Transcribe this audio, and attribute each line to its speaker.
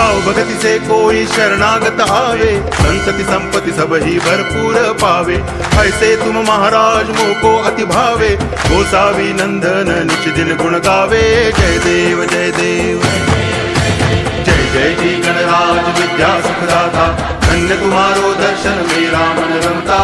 Speaker 1: भाव भगति से कोई शरणागत आवे, संतति संपत्ति सब ही भरपूर पावे। ऐसे तुम महाराज मोको अति भावे, गोसावी नंदन निच दिन गुण गावे। जय देव जय देव, जय जय जी गणराज विद्या सुखदाता, धन्य तुम्हारो दर्शन मेरा मन रमता।